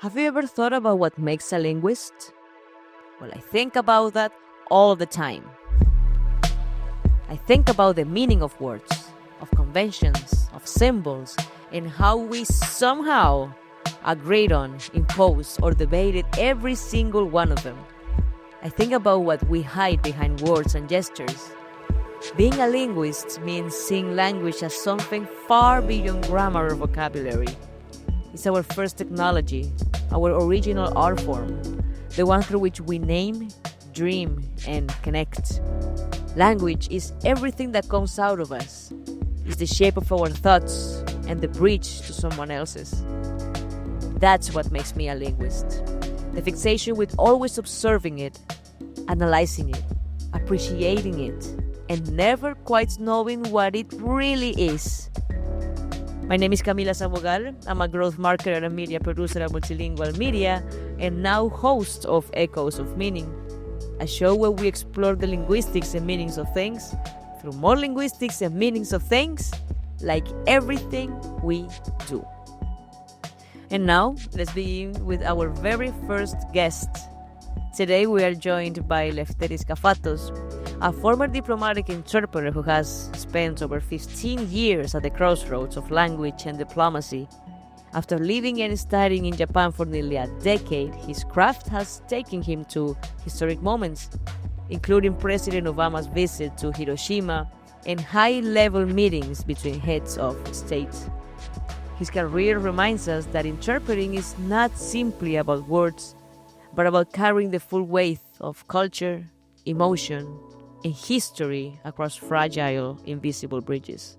Have you ever thought about what makes a linguist? Well, I think about that all the time. I think about the meaning of words, of conventions, of symbols, and how we somehow agreed on, imposed, or debated every single one of them. I think about what we hide behind words and gestures. Being a linguist means seeing language as something far beyond grammar or vocabulary. It's our first technology, our original art form, the one through which we name, dream, and connect. Language is everything that comes out of us. It's the shape of our thoughts and the bridge to someone else's. That's what makes me a linguist. The fixation with always observing it, analyzing it, appreciating it, and never quite knowing what it really is. My name is Camila Sabogal. I'm a growth marketer and media producer at MultiLingual Media, and now host of Echoes of Meaning, a show where we explore the linguistics and meanings of things through more linguistics and meanings of things, like everything we do. And now, let's begin with our very first guest. Today we are joined by Lefteris Kafatos, a former diplomatic interpreter who has spent over 15 years at the crossroads of language and diplomacy. After living and studying in Japan for nearly a decade, his craft has taken him to historic moments, including President Obama's visit to Hiroshima and high-level meetings between heads of state. His career reminds us that interpreting is not simply about words, but about carrying the full weight of culture, emotion, and history across fragile, invisible bridges.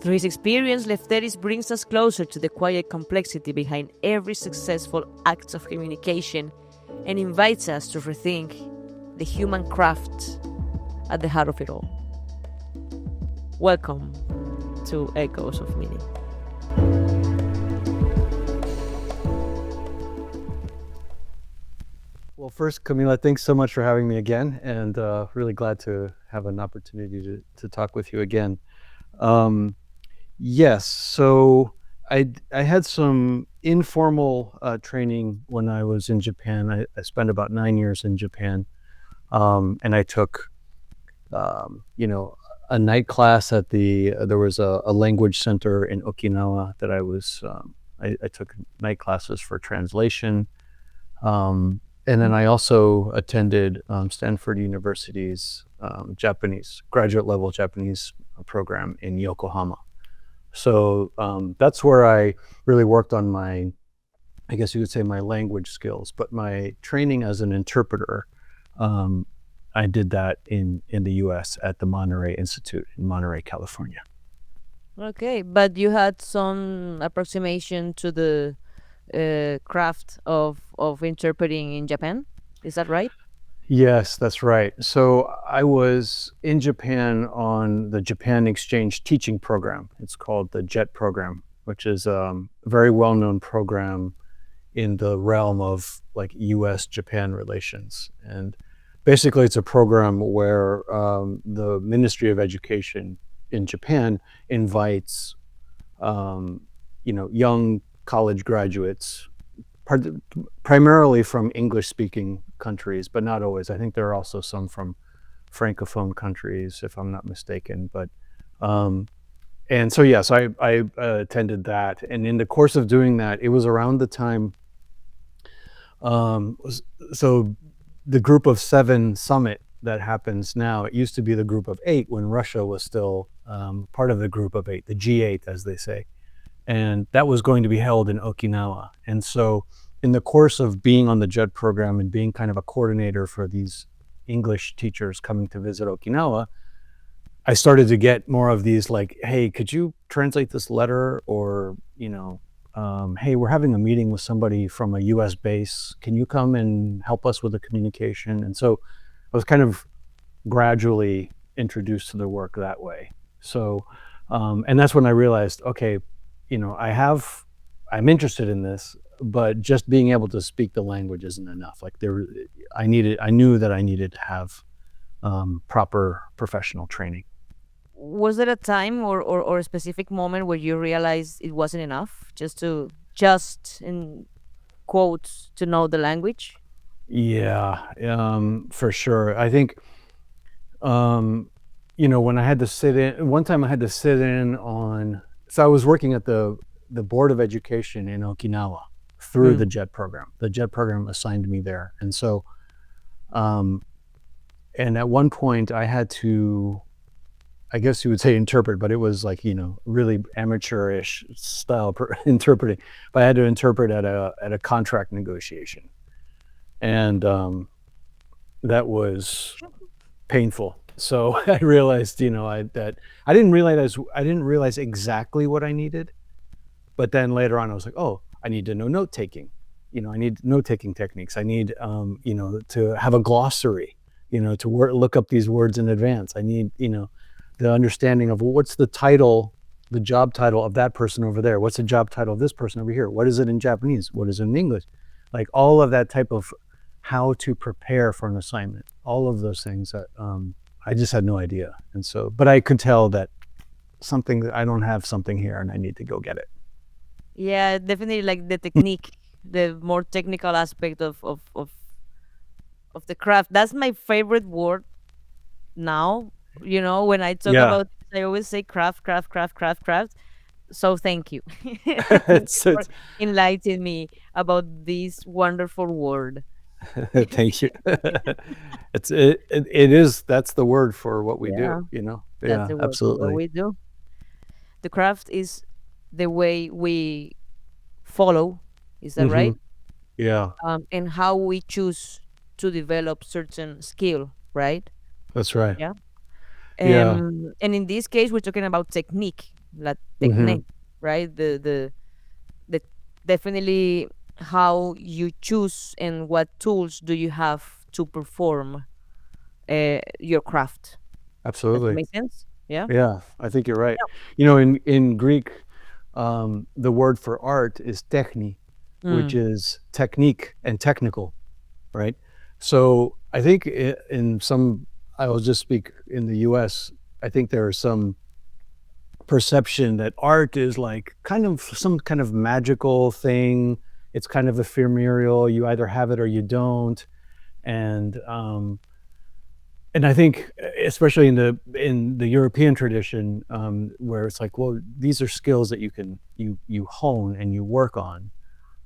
Through his experience, Lefteris brings us closer to the quiet complexity behind every successful act of communication and invites us to rethink the human craft at the heart of it all. Welcome to Echoes of Meaning. Well, first, Camila, thanks so much for having me again, and really glad to have an opportunity to talk with you again. Yes, so I had some informal training when I was in Japan. I spent about 9 years in Japan, and I took, a night class at there was a language center in Okinawa that I took night classes for translation. And then I also attended Stanford University's graduate level Japanese program in Yokohama. So that's where I really worked on my language skills. But my training as an interpreter, I did that in the US at the Monterey Institute in Monterey, California. Okay, but you had some approximation to the craft of interpreting in Japan, is that right? Yes, that's right. So I was in Japan on the Japan Exchange Teaching Program. It's called the JET program, which is a very well-known program in the realm of like US-Japan relations. And basically it's a program where the Ministry of Education in Japan invites young college graduates, primarily from English-speaking countries, but not always. I think there are also some from Francophone countries, if I'm not mistaken. But and so yes, I attended that, and in the course of doing that, it was around the time. So the Group of 7 summit that happens now, it used to be the Group of 8 when Russia was still part of the Group of 8, the G8, as they say. And that was going to be held in Okinawa. And so in the course of being on the JET program and being kind of a coordinator for these English teachers coming to visit Okinawa, I started to get more of these like, hey, could you translate this letter? Or, hey, we're having a meeting with somebody from a US base. Can you come and help us with the communication? And so I was kind of gradually introduced to the work that way. So, and that's when I realized, okay, I'm interested in this, but just being able to speak the language isn't enough. Like I knew that I needed to have proper professional training. Was there a time or a specific moment where you realized it wasn't enough just quotes to know the language? Yeah, for sure. I think, when I had to sit in, one time I had to sit in on, so I was working at the Board of Education in Okinawa through the JET program. The JET program assigned me there. And so, and at one point I had to, I guess you would say interpret, but it was like, really amateurish style interpreting. But I had to interpret at a contract negotiation. And that was painful. So I realized, that I didn't realize exactly what I needed. But then later on, I was like, oh, I need to know note taking. I need note taking techniques. I need, to have a glossary, to look up these words in advance. I need, the understanding of what's the title, the job title of that person over there. What's the job title of this person over here? What is it in Japanese? What is it in English? Like all of that type of how to prepare for an assignment. All of those things that I just had no idea. And so, but I could tell that I don't have something here and I need to go get it. Yeah, definitely like the technique, the more technical aspect of the craft. That's my favorite word now. When I talk Yeah. about this, I always say craft, craft, craft, craft, craft. So thank you. Thank you it's, for it's, enlightening me about this wonderful word. thank you. It is, that's the word for what we Yeah, do, that's Yeah, the word for what absolutely. we do. The craft is the way we follow, is that Hmm. right? Yeah, And how we choose to develop certain skill, right? that's right. Yeah. Yeah. And in this case, we're talking about technique, la Hmm. technique, right? The definitely how you choose and what tools do you have to perform your craft. Does it Absolutely. make sense? Yeah. Yeah, I think you're right. In Greek, the word for art is techni, which Mm. is technique and technical, right? So I think I will just speak in the US, I think there is some perception that art is like kind of some kind of magical thing. It's kind of ephemeral. You either have it or you don't. And I think, especially in the European tradition, where it's like, well, these are skills that you hone and you work on.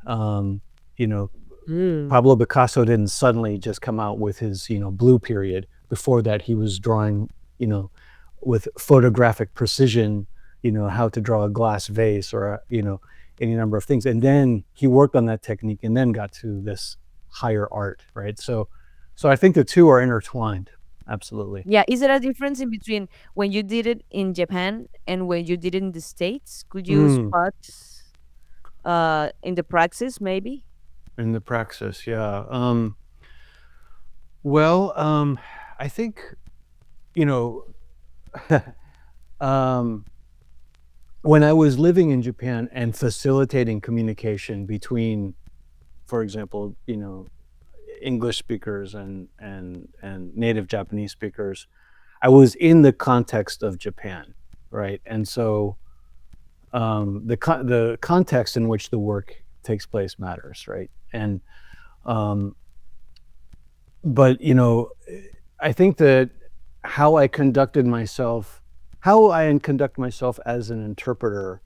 Um, you know, Mm. Pablo Picasso didn't suddenly just come out with his blue period. Before that, he was drawing you know with photographic precision, how to draw a glass vase or any number of things, and then he worked on that technique and then got to this higher art, right? So I think the two are intertwined. Absolutely. Yeah. Is there a difference in between when you did it in Japan and when you did it in the States? Could you Mm, spot in the praxis maybe? in the praxis, yeah. Well, I think you know um, when I was living in Japan and facilitating communication between, for example, English speakers and native Japanese speakers, I was in the context of Japan, right? And so the context in which the work takes place matters, right? And um, but I think that how I conducted myself, how I conduct myself as an interpreter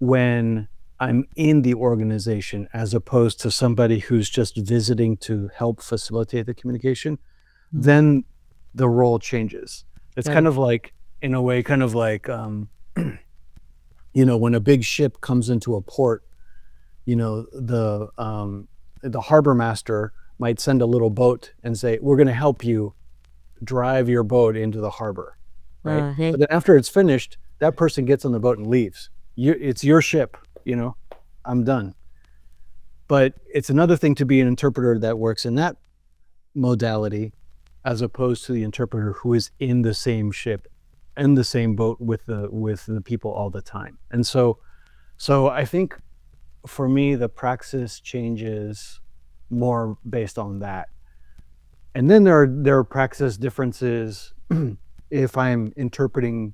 when I'm in the organization, as opposed to somebody who's just visiting to help facilitate the communication, Mm. then the role changes. It's Got kind it. of like, in a way, kind of like, when a big ship comes into a port, the harbor master might send a little boat and say, "We're going to help you drive your boat into the harbor," right? Hey. But then after it's finished, that person gets on the boat and leaves. It's your ship, I'm done. But it's another thing to be an interpreter that works in that modality, as opposed to the interpreter who is in the same ship, in the same boat with the people all the time. And so I think for me, the praxis changes more based on that. And then there are praxis differences if I'm interpreting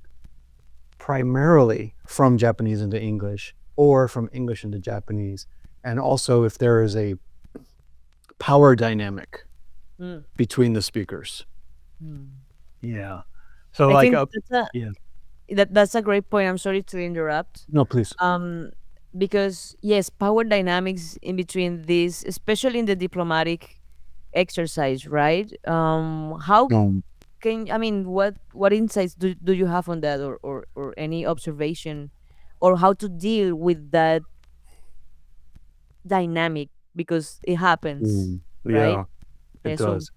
primarily from Japanese into English or from English into Japanese. and also if there is a power dynamic Mm. between the speakers. Mm. Yeah. So I like think yeah. that's a great point. I'm sorry to interrupt. No, please. Um, because yes, power dynamics in between these, especially in the diplomatic exercise, right? How can I mean what insights do you have on that, or any observation, or how to deal with that dynamic because it happens, right? Yeah, it So does.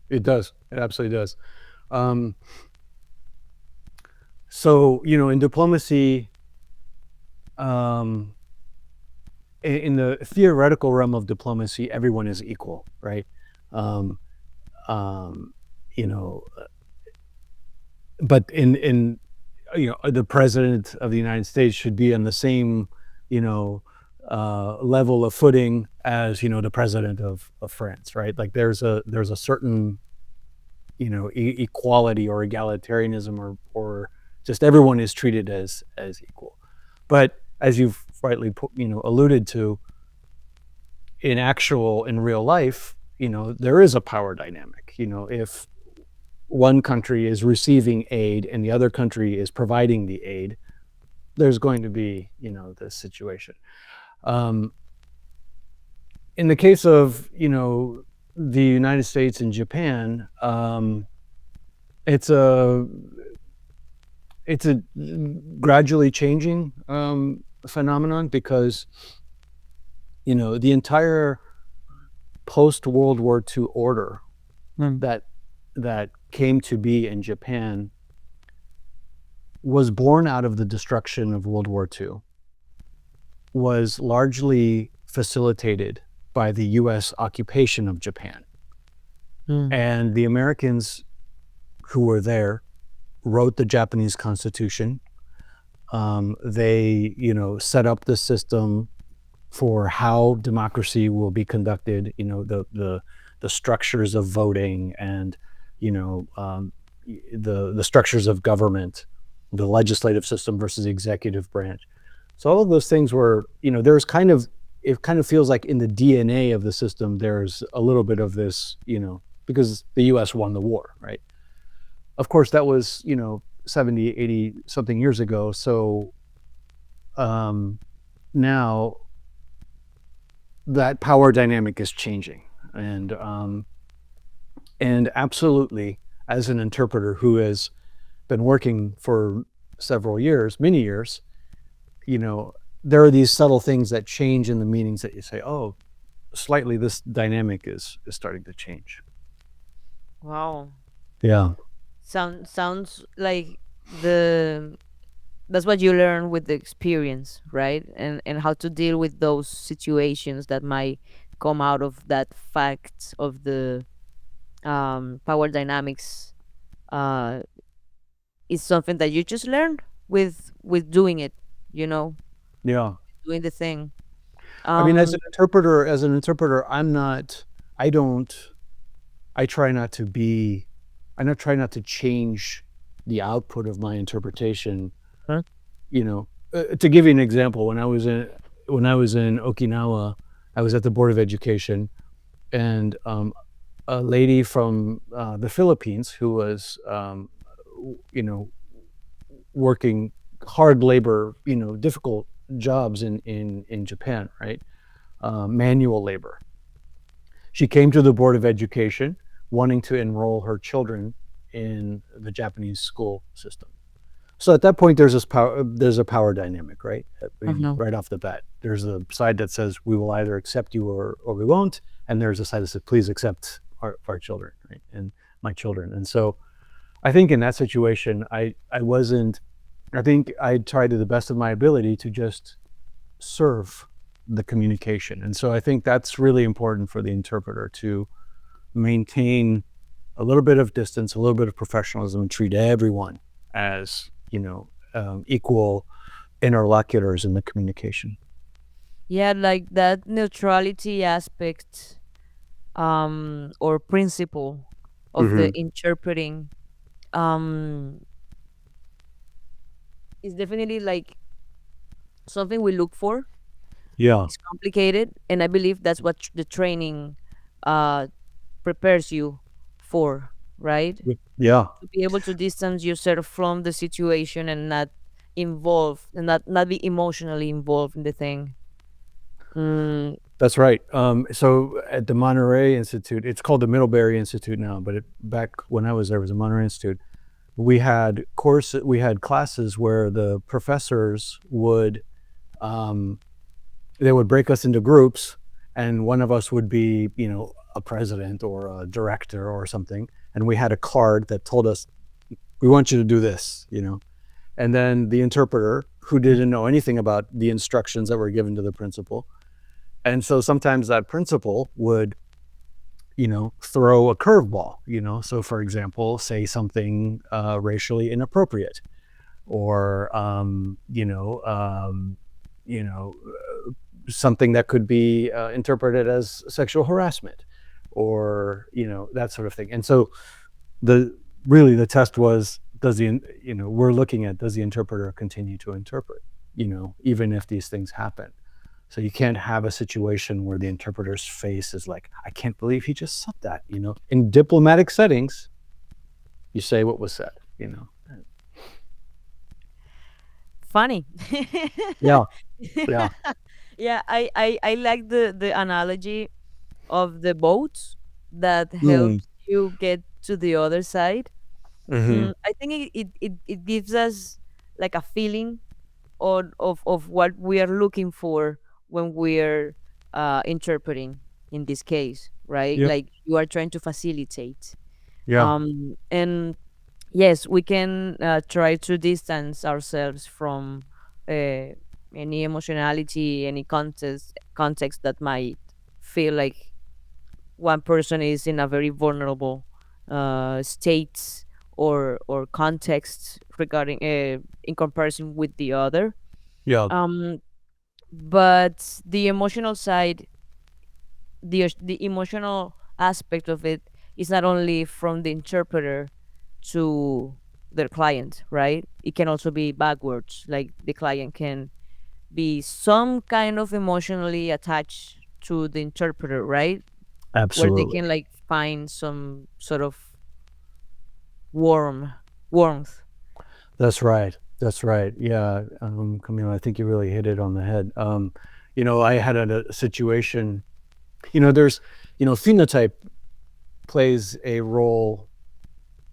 It does. It absolutely does. Um, so, in diplomacy, um, in the theoretical realm of diplomacy, everyone is equal, right? Um, um, you know, but in the president of the United States should be on the same, you know, level of footing as the president of France, right? Like there's a certain equality or egalitarianism or just everyone is treated as equal. But as you've rightly alluded to, in real life, there is a power dynamic. If one country is receiving aid and the other country is providing the aid, there's going to be this situation. Um, in the case of the United States and Japan, it's a it's a gradually changing phenomenon because the entire post World War II order that came to be in Japan was born out of the destruction of World War II, was largely facilitated by the U.S. occupation of Japan. And the Americans who were there wrote the Japanese Constitution. They, set up the system for how democracy will be conducted. The structures of voting and the structures of government, the legislative system versus the executive branch. So all of those things were, there's it kind of feels like in the DNA of the system, there's a little bit of this, because the U.S. won the war, right? Of course, that was, 70, 80 something years ago. So now that power dynamic is changing. And absolutely, as an interpreter who has been working for many years, there are these subtle things that change in the meanings that you say, oh, slightly this dynamic is starting to change. wow, Yeah. sounds like the that's what you learn with the experience, right? And how to deal with those situations that might come out of that fact of the power dynamics uh is something that you just learn with doing it, you know, Yeah. doing the thing. I mean, um as an interpreter, I don't, I try not to be, I not try not to change the output of my interpretation. Huh? To give you an example, when I was in Okinawa, I was at the Board of Education, and a lady from the Philippines who was, working hard labor, difficult jobs in Japan, right? Manual labor. She came to the Board of Education wanting to enroll her children in the Japanese school system. So at that point, there's a power dynamic, right? I know. Right off the bat, there's a side that says we will either accept you or we won't, and there's a side that says please accept our children, right? And my children. And so I think in that situation, I think I tried to the best of my ability to just serve the communication. And so I think that's really important for the interpreter to maintain a little bit of distance, a little bit of professionalism, and treat everyone as, equal interlocutors in the communication. Yeah, like that neutrality aspect, or principle of the Mm-hmm. interpreting, um is definitely like something we look for, Yeah. It's complicated, and I believe that's what the training uh, prepares you for, right? Yeah. To be able to distance yourself from the situation and not involve and not be emotionally involved in the thing. Mm, That's right. So at the Monterey Institute, it's called the Middlebury Institute now, but back when I was there, it was the Monterey Institute. We had classes where the professors would, um, they would break us into groups, and one of us would be, a president or a director or something, and we had a card that told us, "We want you to do this," and then the interpreter, who didn't know anything about the instructions that were given to the principal, and so sometimes that principal would, throw a curveball, so for example, say something racially inappropriate, or you know something that could be interpreted as sexual harassment, or that sort of thing. And so the really the test was, we're looking at, does the interpreter continue to interpret, even if these things happen. So you can't have a situation where the interpreter's face is like, I can't believe he just said that. In diplomatic settings, you say what was said. funny. Yeah. Yeah. Yeah, I like the analogy of the boat that Mm. helps you get to the other side. Hmm. I think it gives us like a feeling of what we are looking for when we're interpreting in this case, right? Yep. Like you are trying to facilitate. Yeah. And yes, we can try to distance ourselves from uh, any emotionality, any context that might feel like one person is in a very vulnerable state or context regarding in comparison with the other. Yeah. um but the emotional side, the emotional aspect of it is not only from the interpreter to their client, right? It can also be backwards, like the client can be some kind of emotionally attached to the interpreter, right? Where they Absolutely. can like find some sort of warm warmth. That's right. That's right. Yeah, Camila, I think you really hit it on the head. I had a situation. There's, phenotype plays a role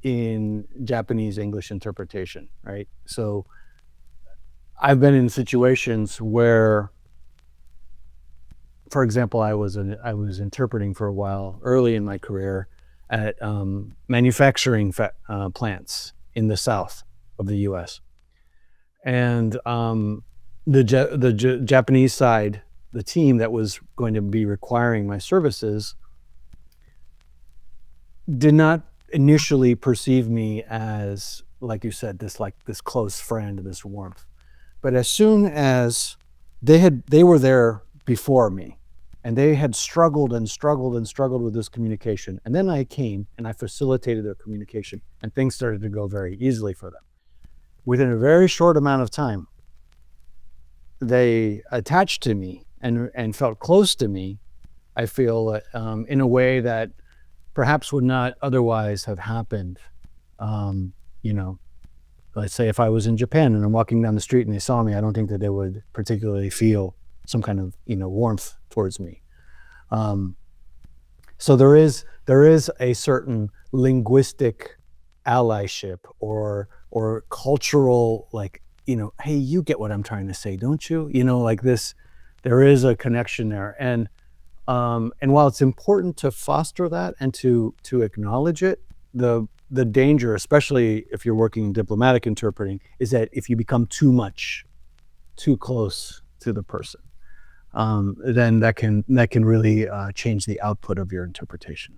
in Japanese English interpretation, right? So I've been in situations where, for example, I was interpreting for a while early in my career at manufacturing plants in the south of the U.S. And the Japanese side, the team that was going to be requiring my services, did not initially perceive me as, like you said, this close friend, this warmth. But as soon as they were there before me, and they had struggled and struggled and struggled with this communication, and then I came and I facilitated their communication, and things started to go very easily for them. Within a very short amount of time, they attached to me and felt close to me. I feel in a way that perhaps would not otherwise have happened. Um, you know, let's say if I was in Japan and I'm walking down the street and they saw me, I don't think that they would particularly feel some kind of warmth towards me. So there is a certain linguistic allyship or cultural, like, hey, you get what I'm trying to say, don't you? Like this, there is a connection there. And while it's important to foster that and to acknowledge it, the danger, especially if you're working in diplomatic interpreting, is that if you become too close to the person, then that can really change the output of your interpretation.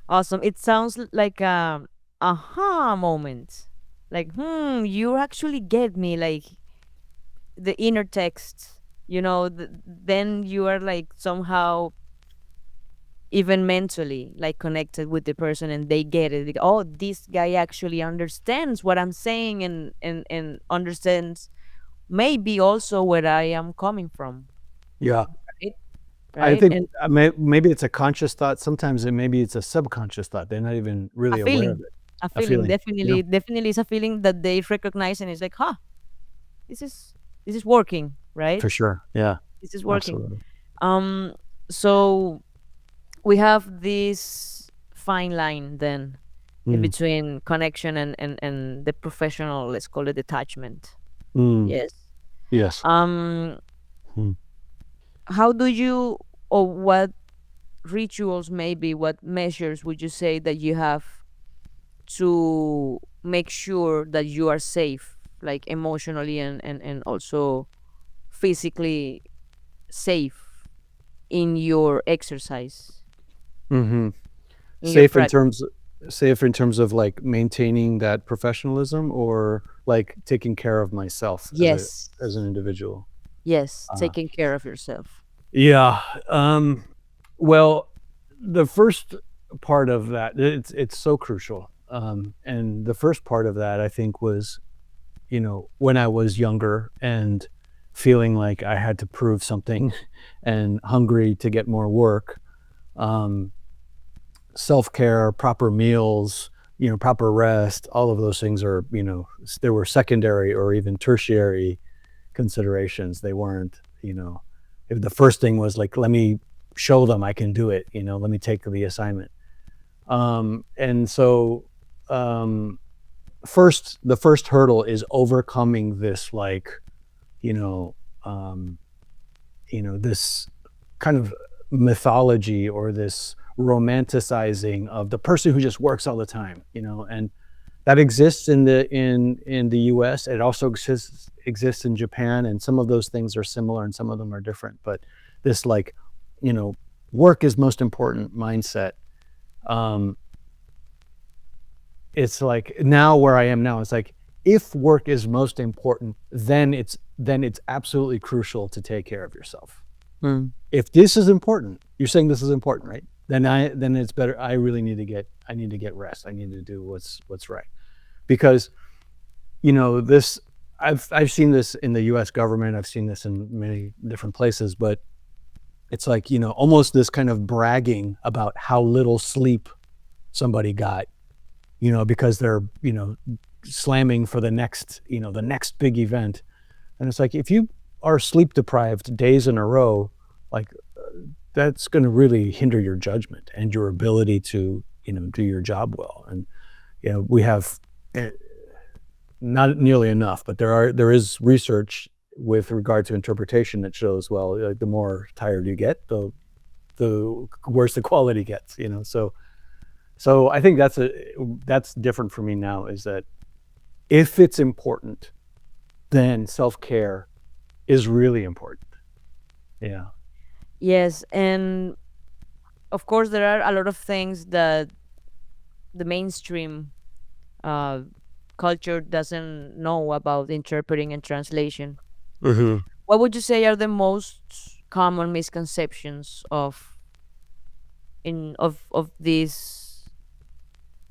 Awesome. It sounds like a aha moment. Like, you actually get me, like the inner text, then you are like somehow even mentally like connected with the person and they get it. Like, oh, this guy actually understands what I'm saying and understands maybe also where I am coming from. Yeah. right? I Right? think And maybe it's a conscious thought. Sometimes maybe it's a subconscious thought. They're not even a really aware of feeling, it. a A feeling, feeling. Yeah, definitely is a feeling that they recognize, and it's like, huh, this is this is working, right? for sure. Yeah, This is working. absolutely. Um, so we have this fine line then in Mm, between connection and the professional, let's call it detachment. mm, Yes. yes. Um, Mm, how do you, or what rituals, maybe, what measures would you say that you have to make sure that you are safe, like emotionally and also physically safe in your exercise, hmm in your Safe in practice? terms, safe in terms of like maintaining that professionalism, or like taking care of myself Yes. as an individual. Yes, Uh, taking care of yourself. yeah. Well, the first part of that, it's so crucial. And the first part of that, I think, was, when I was younger and feeling like I had to prove something and hungry to get more work, um, self care, proper meals, proper rest, all of those things are, there were secondary or even tertiary considerations. They weren't, if the first thing was like, let me show them I can do it, let me take the assignment. And so, um, the first hurdle is overcoming this, like, you know, um, this kind of mythology, or this romanticizing of the person who just works all the time, and that exists in the US. It also exists in Japan, and some of those things are similar and some of them are different. But this, like, you know, work is most important mindset. Um, it's like, now where I am now, it's like, if work is most important, then it's absolutely crucial to take care of yourself. Mm. If this is important, you're saying this is important, right? Then it's better. I need to get rest. I need to do what's right. Because, this, I've seen this in the US government, I've seen this in many different places, but it's like, almost this kind of bragging about how little sleep somebody got, because they're, slamming for the next big event. And it's like, if you are sleep deprived days in a row, like, that's going to really hinder your judgment and your ability to, do your job well. And, we have, not nearly enough, but there is research with regard to interpretation that shows, well, like, the more tired you get, the worse the quality gets. So I think that's different for me now, is that if it's important, then self-care is really important. Yeah. Yes, and of course there are a lot of things that the mainstream uh, culture doesn't know about interpreting and translation. hmm What would you say are the most common misconceptions of this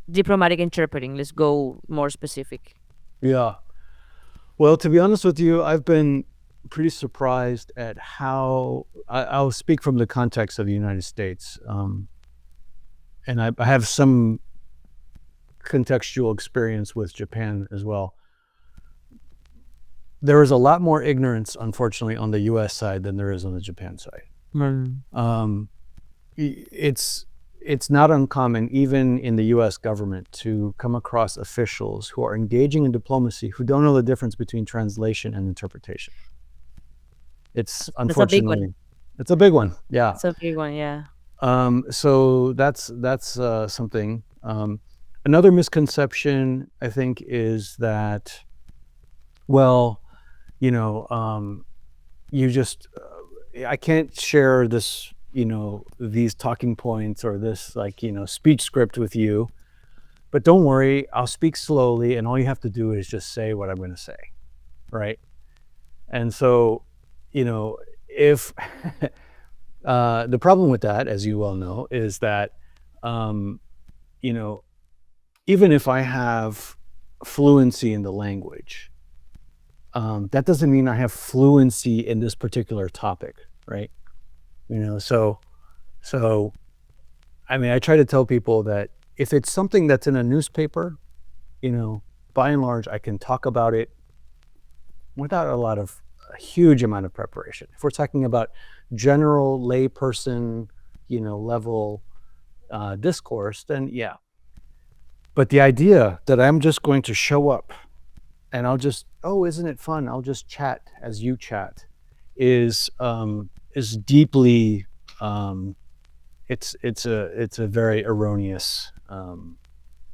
diplomatic interpreting? Let's go more specific. Yeah. Well, to be honest with you, I've been pretty surprised at how, I'll speak from the context of the United States, and I have some contextual experience with Japan as well. There is a lot more ignorance, unfortunately, on the U.S. side than there is on the Japan side. Mm. Um, it's not uncommon, even in the U.S. government, to come across officials who are engaging in diplomacy who don't know the difference between translation and interpretation. It's, That's a big one. unfortunately, it's a big one. Yeah. That's a big one. Yeah. So that's something. Another misconception, I think, is that, well, you just, I can't share this, these talking points, or this, like, speech script with you, but don't worry, I'll speak slowly, and all you have to do is just say what I'm going to say, right? And so, if the problem with that, as you well know, is that, um, you know, even if I have fluency in the language, that doesn't mean I have fluency in this particular topic. right? So I mean, I try to tell people that if it's something that's in a newspaper, by and large, I can talk about it without a huge amount of preparation. If we're talking about general layperson, level discourse, then yeah. But the idea that I'm just going to show up and I'll just, oh, isn't it fun? I'll just chat as you chat is deeply, it's a very erroneous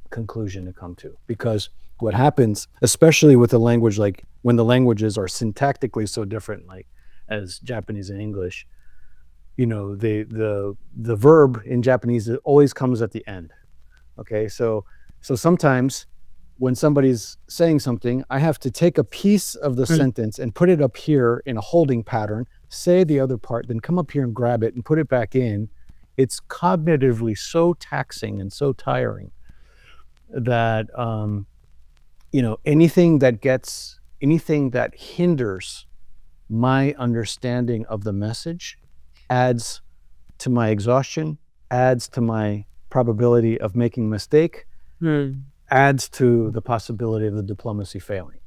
conclusion to come to, because what happens, especially with a language like when the languages are syntactically so different, like as Japanese and English, the verb in Japanese always comes at the end. Okay, so sometimes when somebody's saying something, I have to take a piece of the sentence and put it up here in a holding pattern, say the other part, then come up here and grab it and put it back in. It's cognitively so taxing and so tiring that anything that hinders my understanding of the message adds to my exhaustion, adds to my probability of making a mistake, adds to the possibility of the diplomacy failing.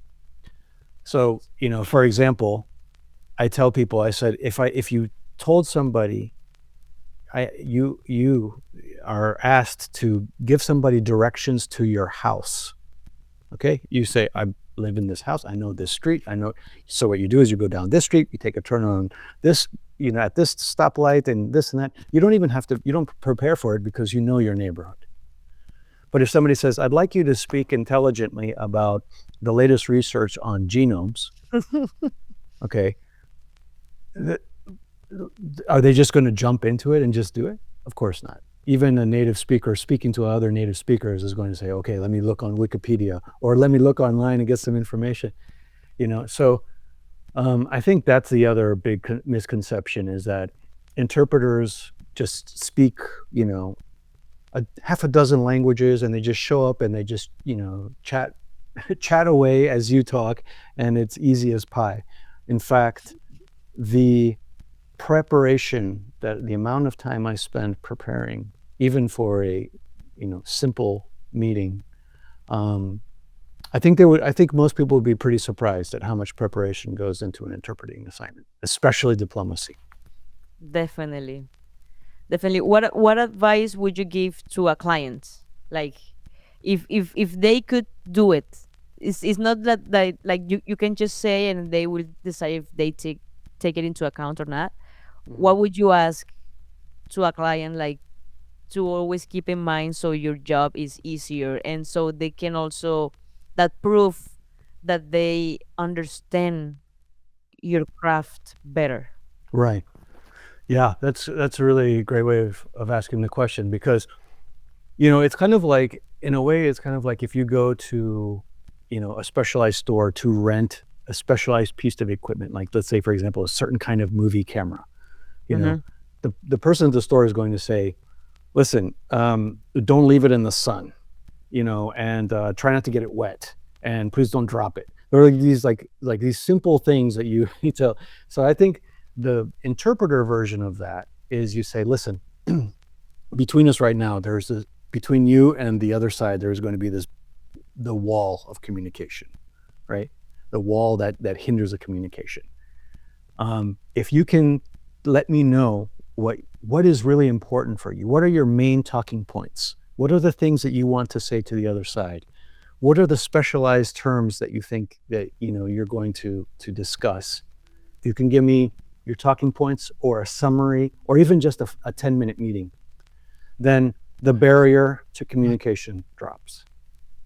So, for example, I tell people, I said, if you told somebody, you are asked to give somebody directions to your house. Okay, you say, I live in this house, I know this street, I know. So what you do is you go down this street, you take a turn on this, at this stoplight and this and that. You don't prepare for it because you know your neighborhood. But if somebody says, I'd like you to speak intelligently about the latest research on genomes, okay, are they just going to jump into it and just do it? Of course not. Even a native speaker speaking to other native speakers is going to say, okay, let me look on Wikipedia, or let me look online and get some information. So I think that's the other big misconception, is that interpreters just speak, half a dozen languages, and they just show up and they just, chat away as you talk, and it's easy as pie. In fact, the preparation, the amount of time I spend preparing, even for a simple meeting, I think most people would be pretty surprised at how much preparation goes into an interpreting assignment, especially diplomacy. Definitely. What advice would you give to a client? Like, if they could do it, it's not that like you can just say and they will decide if they take it into account or not. What would you ask to a client, like, to always keep in mind so your job is easier, and so they can also that proof that they understand your craft better? Right. Yeah, that's a really great way of asking the question, because it's kind of like, in a way, it's kind of like if you go to a specialized store to rent a specialized piece of equipment, like, let's say, for example, a certain kind of movie camera. The person at the store is going to say, listen, don't leave it in the sun, and try not to get it wet, and please don't drop it. There are like these simple things that you tell. So I think the interpreter version of that is, you say, listen, between us right now, between you and the other side, there's going to be the wall of communication, right? The wall that hinders the communication. If you can let me know what is really important for you, what are your main talking points? What are the things that you want to say to the other side? What are the specialized terms that you think that you're going to discuss? If you can give me your talking points or a summary, or even just a 10-minute meeting, then the barrier to communication drops.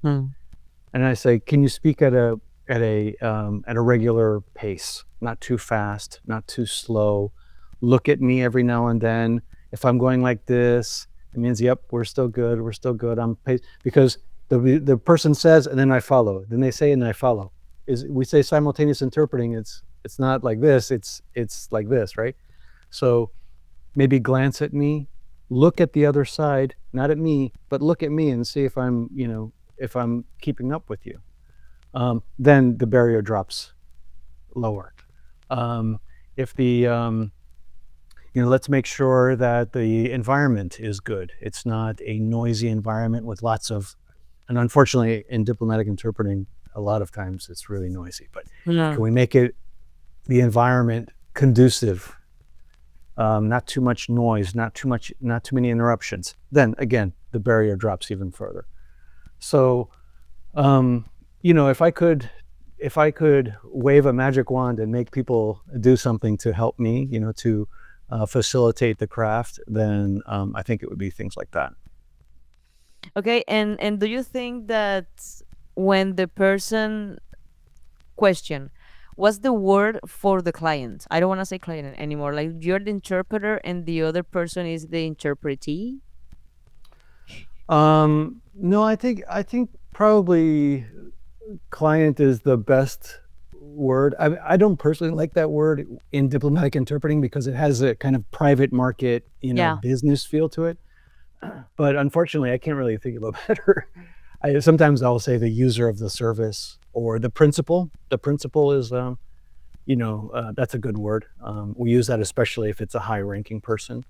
And I say, can you speak at a regular pace, not too fast, not too slow? Look at me every now and then. If I'm going like this, it means, yep, we're still good. I'm pace, because the person says, and then I follow. Then they say, and I follow. We say simultaneous interpreting. It's not like this. It's like this, right? So maybe glance at me, look at the other side, not at me, but look at me and see if I'm keeping up with you. Then the barrier drops lower. If the let's make sure that the environment is good. It's not a noisy environment with lots of, and unfortunately in diplomatic interpreting, a lot of times it's really noisy, but Yeah. can we make it, the environment, conducive? Not too much noise, not too many interruptions. Then again, the barrier drops even further. So, if I could wave a magic wand and make people do something to help me, to facilitate the craft, then I think it would be things like that. Okay, and do you think that when the person question, what's the word for the client? I don't want to say client anymore. Like you're the interpreter and the other person is the interpretee. No, I think probably client is the best word. I don't personally like that word in diplomatic interpreting because it has a kind of private market, Yeah. business feel to it. But unfortunately, I can't really think of a better. Sometimes I'll say the user of the service or the principal. The principal is, that's a good word. We use that especially if it's a high-ranking person.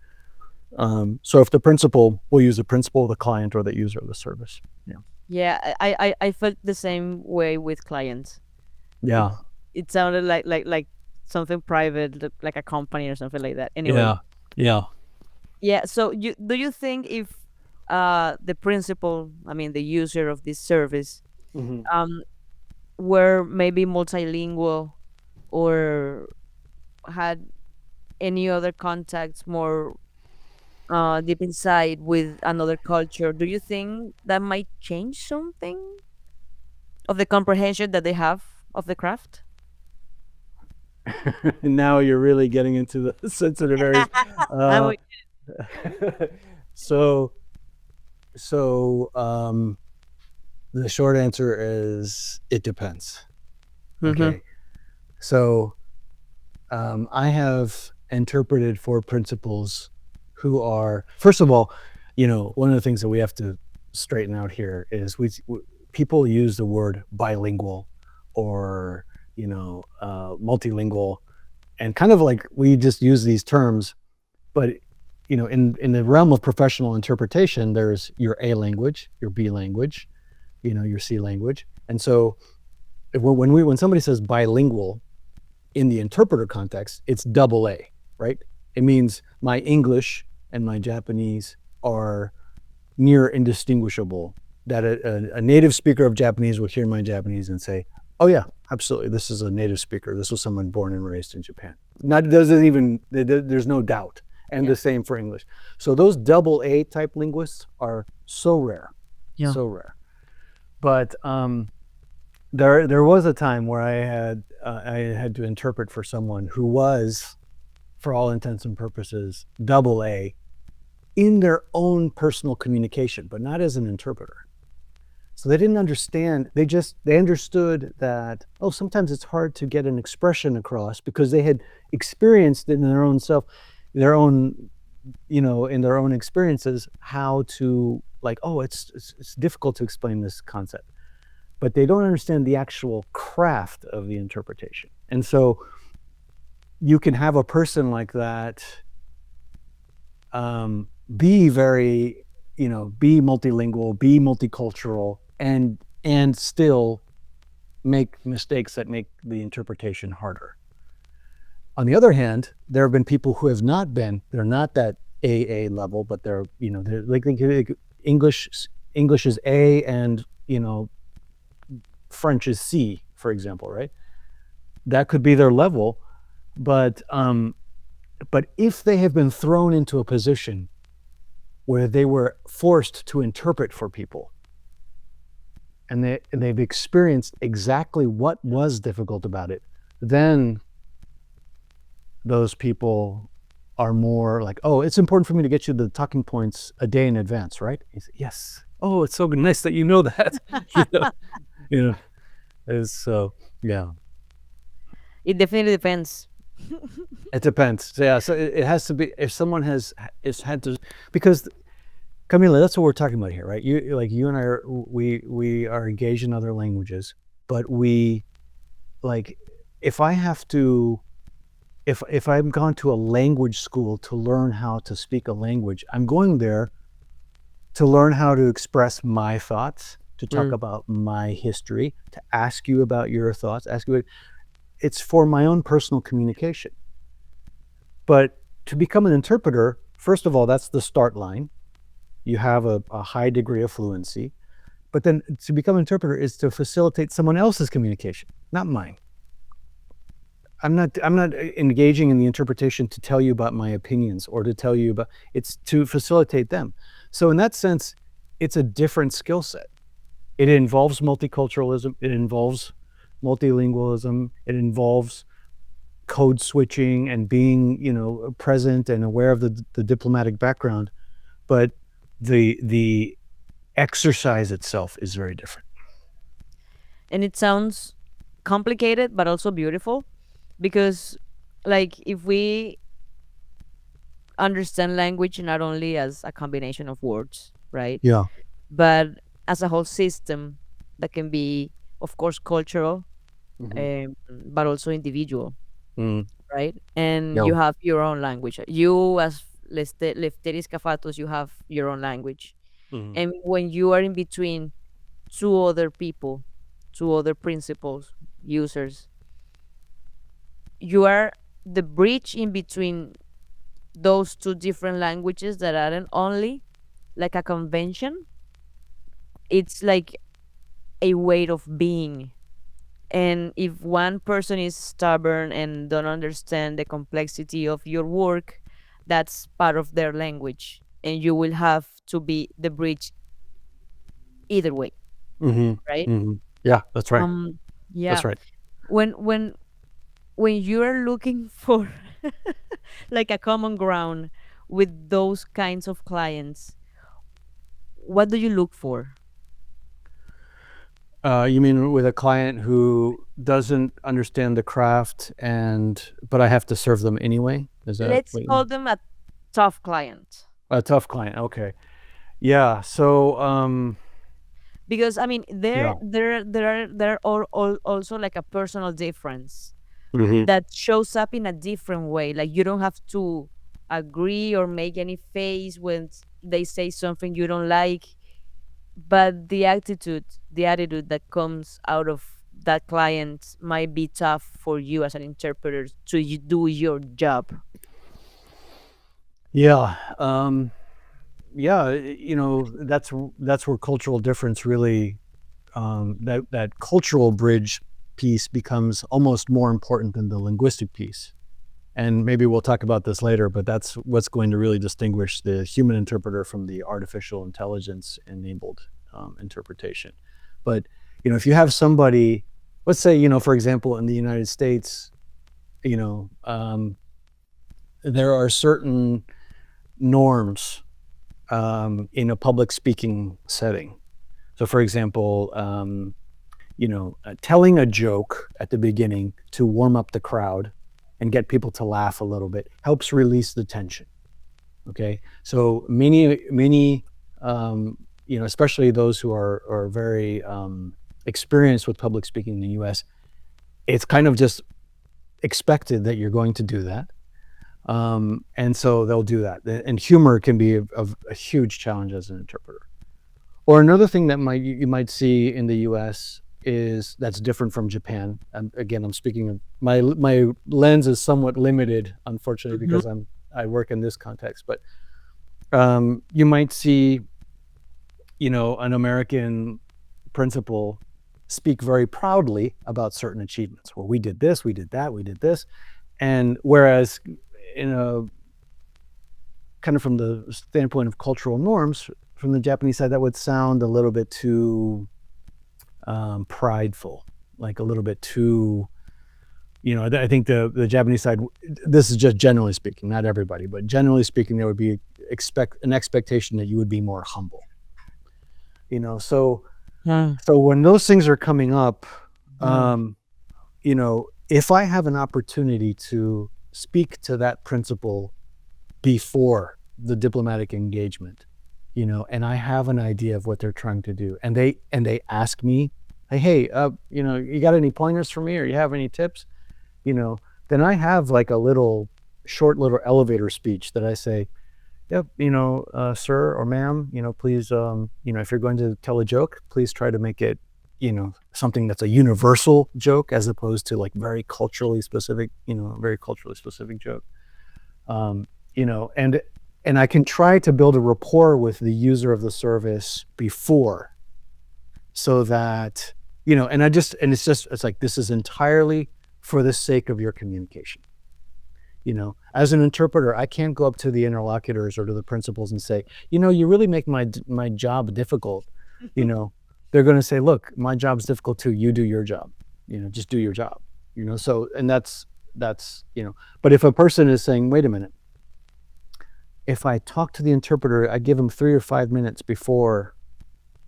So if the principal, we'll use the principal, the client, or the user of the service. Yeah. Yeah, I felt the same way with clients. Yeah. It sounded like something private, like a company or something like that. Anyway, Yeah. Yeah. yeah. So do you think if the principal, I mean the user of this service, Mhm. were maybe multilingual or had any other contacts more deep inside with another culture, do you think that might change something of the comprehension that they have of the craft? Now you're really getting into the sensitive areas. I'm Uh, so, the short answer is it depends. mm-hmm. Okay. So, I have interpreted for principals who are, first of all, one of the things that we have to straighten out here is people use the word bilingual or, multilingual, and kind of like we just use these terms, but in the realm of professional interpretation, there's your A language, your B language, your C language. And so when somebody says bilingual in the interpreter context, it's double A, right? It means my English and my Japanese are near indistinguishable. That a native speaker of Japanese will hear my Japanese and say, "Oh yeah, absolutely, this is a native speaker. This was someone born and raised in Japan." There's no doubt. And Yeah. the same for English. So those double A type linguists are so rare, Yeah. so rare. But there was a time where I had to interpret for someone who was, for all intents and purposes, double A in their own personal communication, but not as an interpreter. So they didn't understand. They understood that, oh, sometimes it's hard to get an expression across because they had experienced it in their own self, their own, in their own experiences, how to, like, oh, it's difficult to explain this concept, but they don't understand the actual craft of the interpretation. And so you can have a person like that be very, be multilingual, be multicultural, and still make mistakes that make the interpretation harder. On the other hand, there have been people who have not been, they're not that AA level, but they're like English is A and, French is C, for example, right? That could be their level, but if they have been thrown into a position where they were forced to interpret for people, and they've experienced exactly what was difficult about it, then those people are more like, oh, it's important for me to get you the talking points a day in advance, right? You say, yes. Oh, it's so nice that you know that. It's so, yeah. It definitely depends. It depends. So, yeah, so it has to be, if someone has had to, because Camila, that's what we're talking about here, right? You and I we are engaged in other languages, but we, like, if if I'm gone to a language school to learn how to speak a language, I'm going there to learn how to express my thoughts, to talk about my history, to ask you about your thoughts, it's for my own personal communication. But to become an interpreter, first of all, that's the start line. You have a high degree of fluency. But then to become an interpreter is to facilitate someone else's communication, not mine. I'm not engaging in the interpretation to tell you about my opinions or to tell you about, it's to facilitate them. So in that sense, it's a different skill set. It involves multiculturalism, it involves multilingualism, it involves code switching and being, present and aware of the diplomatic background. But the exercise itself is very different. And it sounds complicated, but also beautiful, because like if we understand language not only as a combination of words, right? Yeah. But as a whole system that can be, of course, cultural, but also individual, right? And Yeah. you have your own language. You, as Lefteris Kafatos, you have your own language. And when you are in between two other people, two other principles, users, you are the bridge in between those two different languages that aren't only like a convention, it's like a way of being. And if one person is stubborn and don't understand the complexity of your work, that's part of their language, and you will have to be the bridge either way, right? Yeah, that's right. Yeah. That's right. When you're looking for like a common ground with those kinds of clients, what do you look for? You mean with a client who doesn't understand the craft but I have to serve them anyway? Is that Let's what you call mean? them a tough client. A tough client. Okay. Yeah. So, Because I mean, yeah. there are also like a personal difference Mm-hmm. that shows up in a different way. Like you don't have to agree or make any face when they say something you don't like, but the attitude that comes out of that client might be tough for you as an interpreter to do your job. Yeah. Yeah. That's where cultural difference really, that cultural bridge piece becomes almost more important than the linguistic piece. And maybe we'll talk about this later, but that's what's going to really distinguish the human interpreter from the artificial intelligence enabled interpretation. But, if you have somebody, let's say, for example, in the United States, there are certain norms in a public speaking setting. So, for example, telling a joke at the beginning to warm up the crowd and get people to laugh a little bit helps release the tension. Okay, so many, especially those who are very experienced with public speaking in the U.S., it's kind of just expected that you're going to do that. And so they'll do that. And humor can be a huge challenge as an interpreter. Or another thing that you might see in the U.S. is that's different from Japan. Again, I'm speaking of my lens is somewhat limited, unfortunately, because I work in this context. But you might see, an American principal speak very proudly about certain achievements. Well, we did this, we did that, we did this, and whereas in a kind of from the standpoint of cultural norms, from the Japanese side, that would sound a little bit too prideful, like a little bit too, I think the Japanese side, this is just generally speaking, not everybody, but generally speaking, there would be an expectation that you would be more humble. So when those things are coming up, if I have an opportunity to speak to that principal before the diplomatic engagement, and I have an idea of what they're trying to do, and they ask me, hey, you got any pointers for me, or you have any tips, then I have like a short little elevator speech that I say, yep, sir or ma'am, please, if you're going to tell a joke, please try to make it, something that's a universal joke as opposed to like very culturally specific joke. um, and I can try to build a rapport with the user of the service before, so that, and it's like, this is entirely for the sake of your communication. As an interpreter, I can't go up to the interlocutors or to the principals and say, you really make my job difficult. They're going to say, look, my job's difficult too. You do your job. Just do your job. So, and that's but if a person is saying, wait a minute, if I talk to the interpreter, I give them 3 or 5 minutes before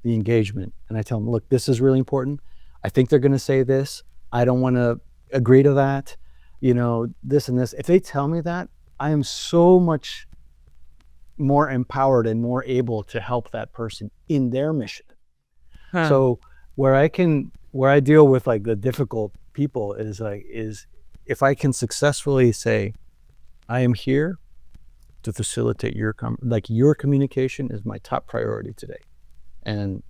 the engagement, and I tell them, look, this is really important. I think they're going to say this. I don't want to agree to that. This and this. If they tell me that, I am so much more empowered and more able to help that person in their mission. Huh. So where I deal with like the difficult people is if I can successfully say, I am here to facilitate your communication is my top priority today. And,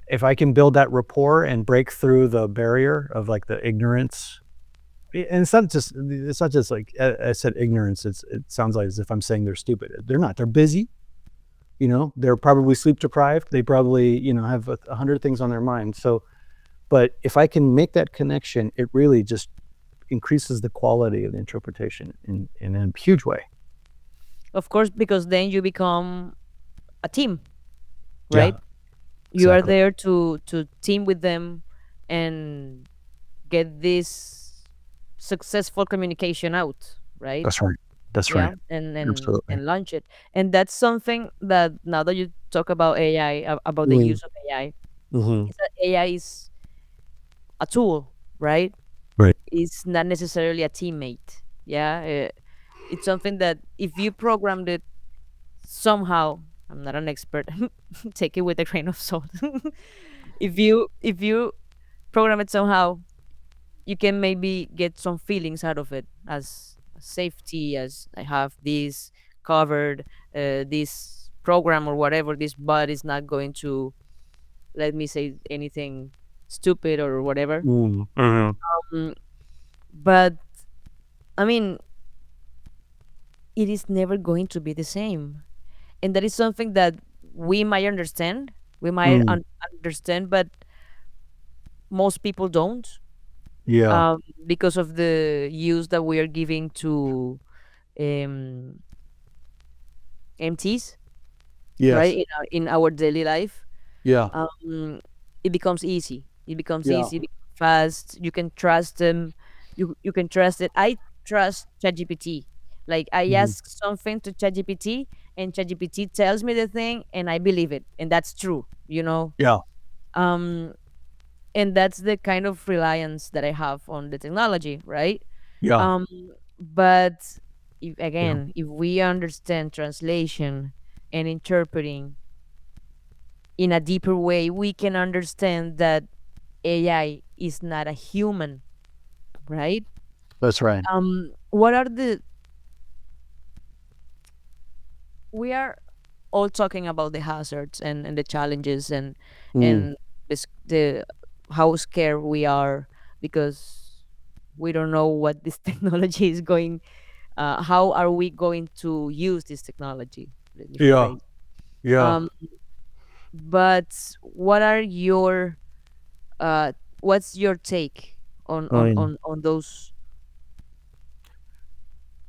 if I can build that rapport and break through the barrier of like the ignorance, and it's not just like I said, ignorance. It sounds like as if I'm saying they're stupid. They're not. They're busy. They're probably sleep deprived. They probably, have 100 things on their mind. So, but if I can make that connection, it really just increases the quality of the interpretation in a huge way. Of course, because then you become a team, Yeah, right? You are exactly. there to team with them and get this successful communication out, right? That's right. That's Yeah, right. and Absolutely. launch it. And that's something that now that you talk about AI, about the Mm. use of AI, Mm-hmm. is that AI is a tool, right? Right. It's not necessarily a teammate. Yeah, it's something that if you programmed it somehow, I'm not an expert, take it with a grain of salt. If you program it somehow, you can maybe get some feelings out of it, as safety, as I have this covered, this program or whatever, this bot is not going to let me say anything stupid or whatever. Mm-hmm. um, but I mean, it is never going to be the same, and that is something that we might understand, we might Mm. understand, but most people don't, Yeah. because of the use that we are giving to um, MTs, right? Yes. In our daily life, Yeah. um, it becomes easy. It becomes Yeah. easy, fast. You can trust them. You can trust it. I trust ChatGPT. Like I Mm-hmm. ask something to ChatGPT, and ChatGPT tells me the thing, and I believe it, and that's true. Yeah. Um, and that's the kind of reliance that I have on the technology, right? Yeah. Um, but if, Yeah. again, if we understand translation and interpreting in a deeper way, we can understand that AI is not a human, right? That's right. What are the we are all talking about the hazards and the challenges Mm. and the how scared we are because we don't know what this technology is going. How are we going to use this technology? Let me Yeah. rephrase. Yeah. Um, but what are your what's your take on I on mean, on on those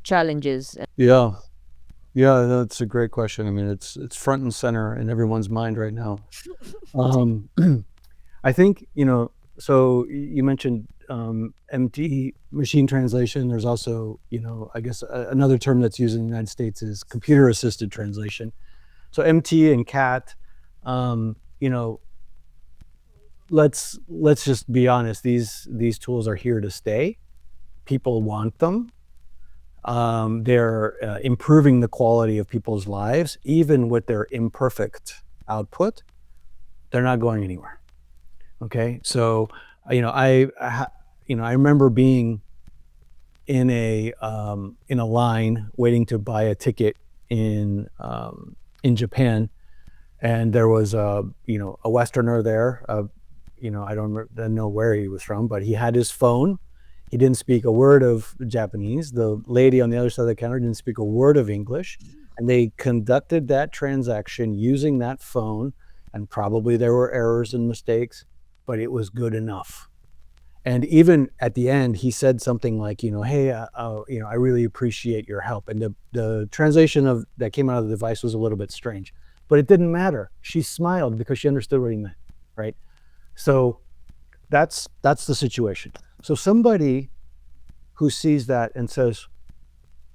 challenges? yeah. Yeah. That's a great question. I mean, it's front and center in everyone's mind right now. Um, I think, so you mentioned MT, machine translation. There's also, I guess another term that's used in the United States is computer assisted translation. So MT and CAT, um, you know, let's just be honest. These tools are here to stay. People want them. They're improving the quality of people's lives, even with their imperfect output. They're not going anywhere. Okay, so I remember being in a line waiting to buy a ticket in Japan, and there was a Westerner there. I don't know where he was from, but he had his phone. He didn't speak a word of Japanese. The lady on the other side of the counter didn't speak a word of English, and they conducted that transaction using that phone. And probably there were errors and mistakes, but it was good enough. And even at the end, he said something like, hey, I really appreciate your help. And the translation of that came out of the device was a little bit strange, but it didn't matter. She smiled because she understood what he meant, right? So that's the situation. So somebody who sees that and says,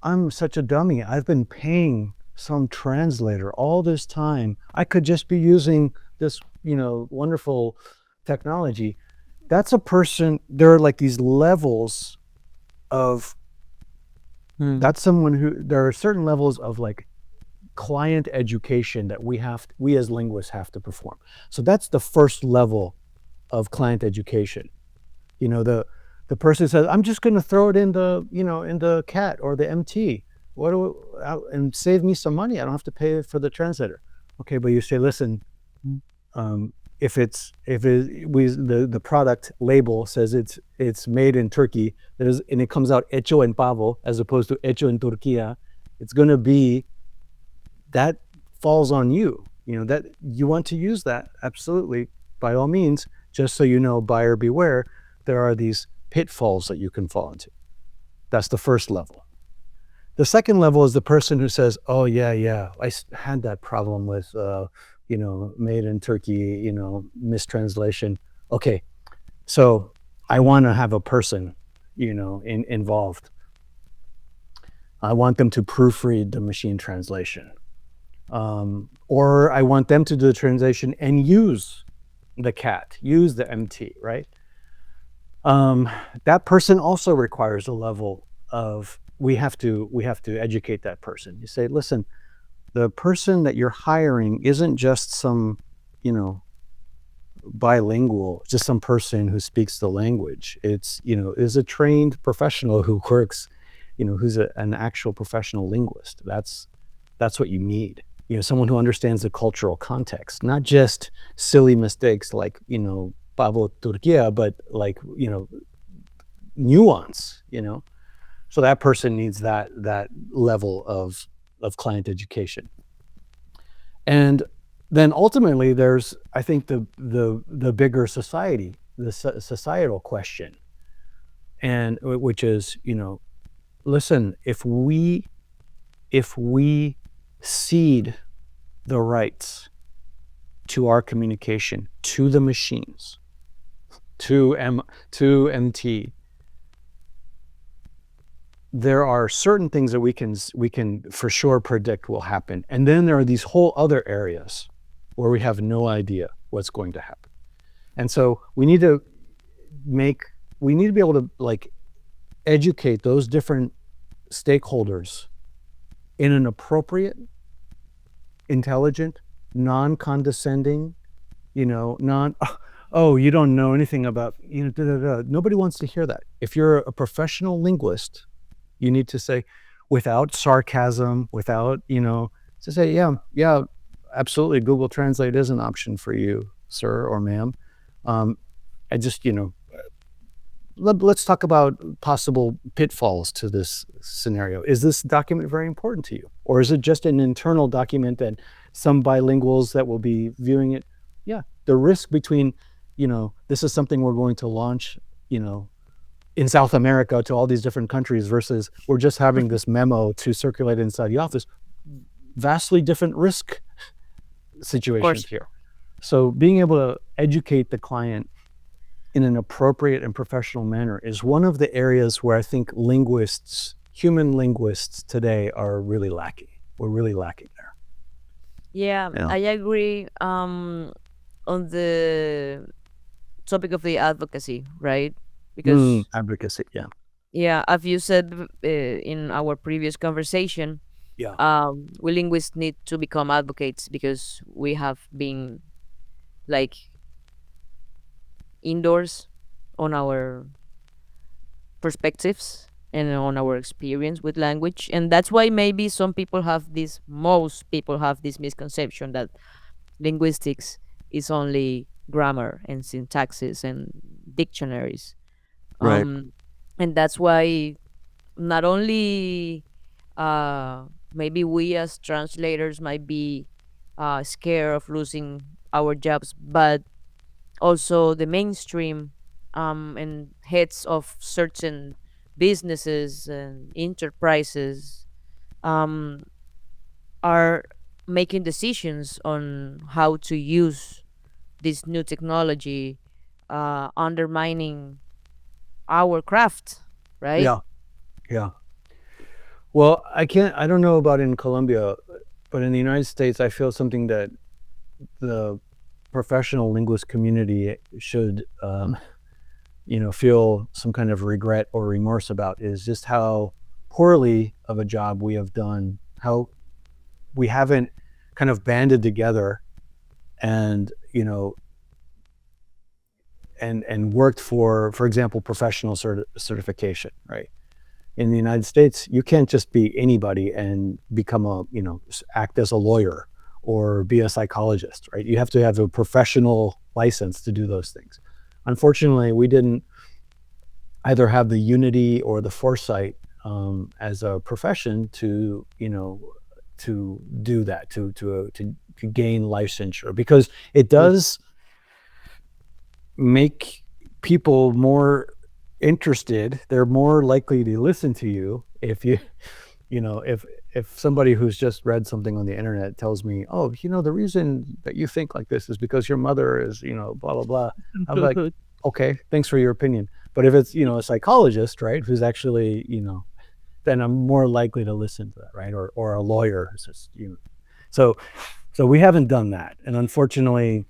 I'm such a dummy. I've been paying some translator all this time. I could just be using this, wonderful technology. That's a person, there are like these levels of, that's someone who, there are certain levels of like client education that we as linguists have to perform. So that's the first level of client education. The person says, I'm just going to throw it in the CAT or the MT, and save me some money. I don't have to pay for the translator. Okay, but you say, listen, if the product label says it's made in Turkey, and it comes out hecho en pavo as opposed to hecho en Turquía, it's going to be, that falls on you. That you want to use that, absolutely, by all means. Just so you know, buyer beware. There are these pitfalls that you can fall into. That's the first level. The second level is the person who says, oh yeah, I had that problem with made in Turkey, mistranslation. Okay, so I want to have a person, involved. I want them to proofread the machine translation. Or I want them to do the translation and use the CAT, use the MT, right? That person also requires a level of, we have to educate that person. You say, listen, the person that you're hiring isn't just some, bilingual, just some person who speaks the language. It's, is a trained professional who works, who's an actual professional linguist. That's what you need. Someone who understands the cultural context, not just silly mistakes like, Pablo Turquia, but like, nuance, So that person needs that level of client education. And then ultimately there's, I think, the bigger societal question, and which is, listen, if we cede the rights to our communication to the machines, to MT, there are certain things that we can for sure predict will happen, and then there are these whole other areas where we have no idea what's going to happen. And so we need to be able to like educate those different stakeholders in an appropriate, intelligent, non-condescending, oh, you don't know anything about, Nobody wants to hear that. If you're a professional linguist, you need to say, without sarcasm, without, to say, yeah, absolutely, Google Translate is an option for you, sir or ma'am. I just, let's talk about possible pitfalls to this scenario. Is this document very important to you? Or is it just an internal document that some bilinguals that will be viewing it? Yeah, the risk between, this is something we're going to launch, in South America to all these different countries versus we're just having this memo to circulate inside the office, vastly different risk situations here. So being able to educate the client in an appropriate and professional manner is one of the areas where I think human linguists today are really lacking. We're really lacking there. Yeah, I agree on the topic of the advocacy, right? Because advocacy, yeah. Yeah, as you said in our previous conversation, we linguists need to become advocates because we have been like indoors on our perspectives and on our experience with language. And that's why maybe most people have this misconception that linguistics is only grammar and syntaxes and dictionaries. Right. Um, and that's why not only maybe we as translators might be scared of losing our jobs, but also the mainstream and heads of certain businesses and enterprises um, are making decisions on how to use this new technology, undermining our craft, right? Yeah. Yeah. Well, I don't know about in Colombia, but in the United States, I feel something that the professional linguist community should, feel some kind of regret or remorse about is just how poorly of a job we have done, how we haven't kind of banded together and, and worked for example, professional certification, right? In the United States, you can't just be anybody and become act as a lawyer or be a psychologist, right? You have to have a professional license to do those things. Unfortunately, we didn't either have the unity or the foresight as a profession to, to do that, to gain licensure, because it does make people more interested. They're more likely to listen to you if if somebody who's just read something on the internet tells me, oh, the reason that you think like this is because your mother is, blah blah blah. I'm like, okay, thanks for your opinion. But if it's, a psychologist, right, who's actually, then I'm more likely to listen to that, right? Or a lawyer who's just, so we haven't done that, and unfortunately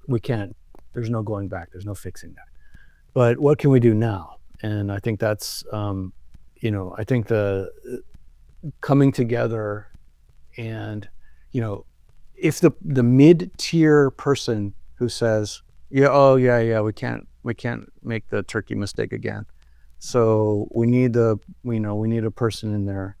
we can't. There's no going back. There's no fixing that. But what can we do now? And I think that's, I think the coming together and, if the mid-tier person who says, yeah, oh yeah, we can't make the turkey mistake again. So we need a person in there.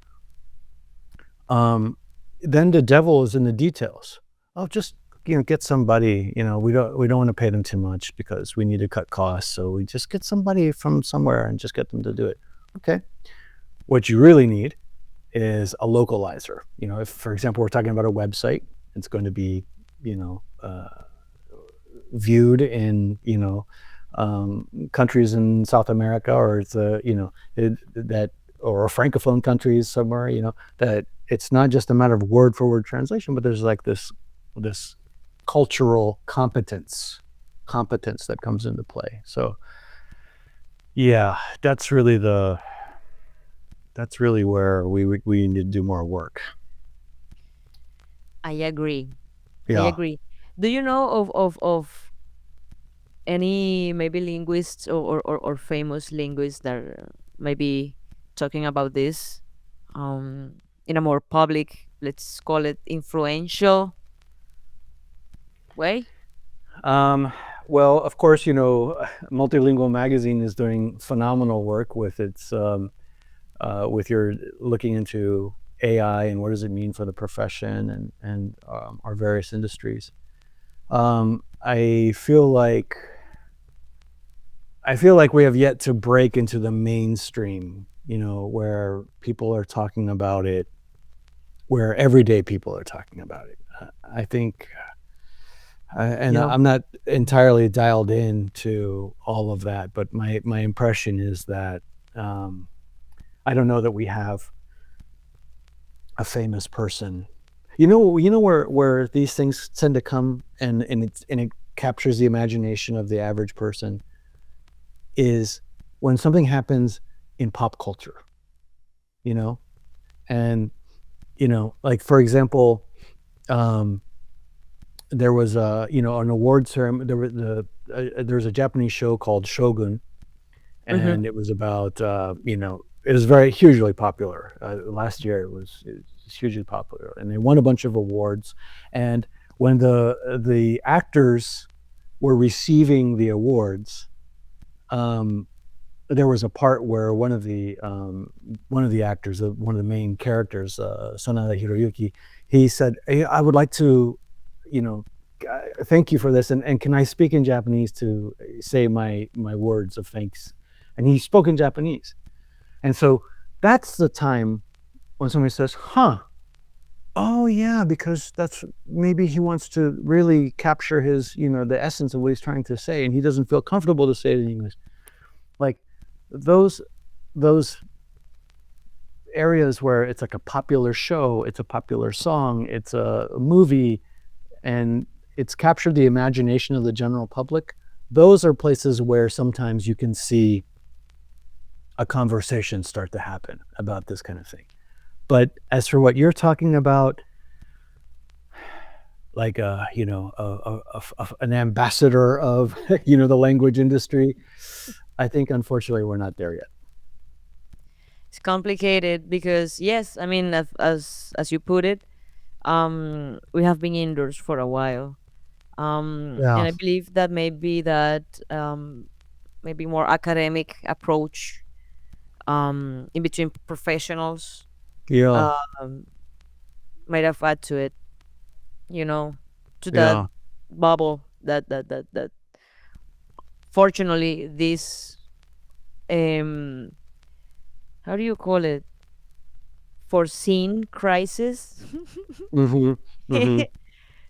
Then the devil is in the details. Oh, just get somebody. We don't want to pay them too much because we need to cut costs. So we just get somebody from somewhere and just get them to do it. Okay. What you really need is a localizer. If, for example, we're talking about a website, it's going to be, viewed in, countries in South America, or it's or francophone countries somewhere, that it's not just a matter of word for word translation, but there's like this cultural competence that comes into play. So yeah, that's really where we need to do more work. I agree. I Yeah. agree. Do you know of any maybe linguists or famous linguists that are maybe talking about this in a more public, let's call it influential way? Well, of course, MultiLingual magazine is doing phenomenal work with its with your looking into AI and what does it mean for the profession and our various industries. I feel like we have yet to break into the mainstream, where people are talking about it, where everyday people are talking about it. I think, and Yeah. I'm not entirely dialed in to all of that, but my impression is that I don't know that we have a famous person. Where these things tend to come and it captures the imagination of the average person is when something happens in pop culture, and like, for example, there was an award ceremony. There was a Japanese show called Shogun, Mm-hmm. and it was about it was very hugely popular. Last year it was hugely popular, and they won a bunch of awards. And when the actors were receiving the awards, there was a part where one of the actors, one of the main characters, Sanada Hiroyuki, he said, hey, I would like to, thank you for this, and can I speak in Japanese to say my words of thanks? And he spoke in Japanese. And so that's the time when somebody says, huh, oh yeah, because that's, maybe he wants to really capture his, the essence of what he's trying to say, and he doesn't feel comfortable to say it in English. Like those areas where it's like a popular show, it's a popular song, it's a movie, and it's captured the imagination of the general public. Those are places where sometimes you can see a conversation start to happen about this kind of thing. But as for what you're talking about, like an ambassador of the language industry, I think unfortunately we're not there yet. It's complicated because yes, I mean, as you put it, we have been indoors for a while, and Yeah. I believe that maybe more academic approach in between professionals Yeah. um, might have add to it, to that Yeah. bubble that fortunately this um how do you call it, foreseen crisis Mm-hmm.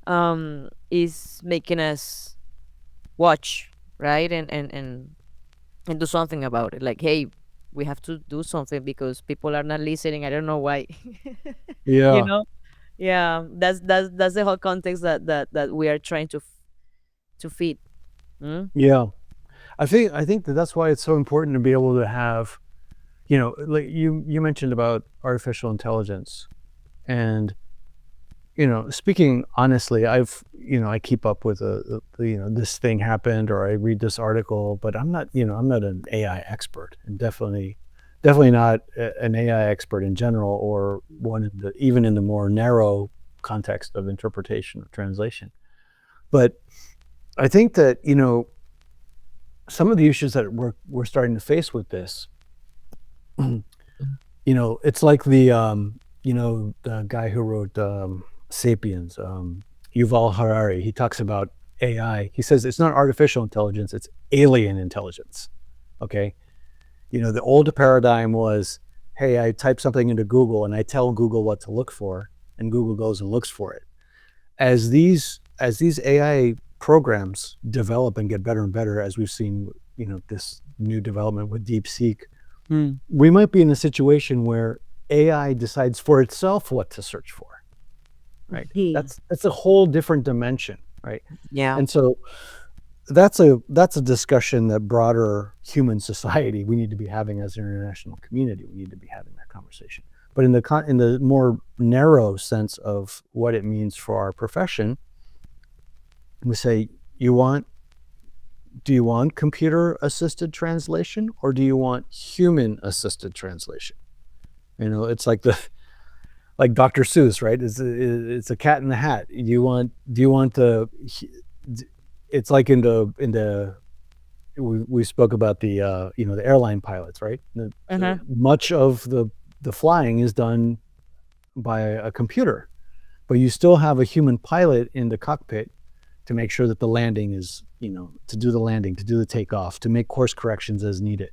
Mm-hmm. is making us watch, right, and do something about it, like, hey, we have to do something because people are not listening. I don't know why. you Yeah. know yeah, that's the whole context that we are trying to feed. Mm? Yeah. I think that that's why it's so important to be able to have, like you mentioned about artificial intelligence, and speaking honestly, I keep up with this thing happened, or I read this article, but I'm not an AI expert, and definitely not an AI expert in general, or even in the more narrow context of interpretation or translation. But I think that some of the issues that we're starting to face with this, it's like the guy who wrote Sapiens, Yuval Harari. He talks about AI. He says it's not artificial intelligence; it's alien intelligence. Okay, the old paradigm was, hey, I type something into Google and I tell Google what to look for, and Google goes and looks for it. As these AI programs develop and get better and better, as we've seen, this new development with DeepSeek, we might be in a situation where AI decides for itself what to search for, right? Mhm. That's a whole different dimension, right? Yeah. And so that's a discussion that broader human society, we need to be having as an international community. We need to be having that conversation. But in the more narrow sense of what it means for our profession, we say, do you want computer assisted translation, or do you want human assisted translation? It's like Dr. Seuss, right? It's a cat in the hat. Do you want the it's like we spoke about the airline pilots, right? Uh-huh. Much of the flying is done by a computer, but you still have a human pilot in the cockpit to make sure that the landing is, to do the landing, to do the takeoff, to make course corrections as needed.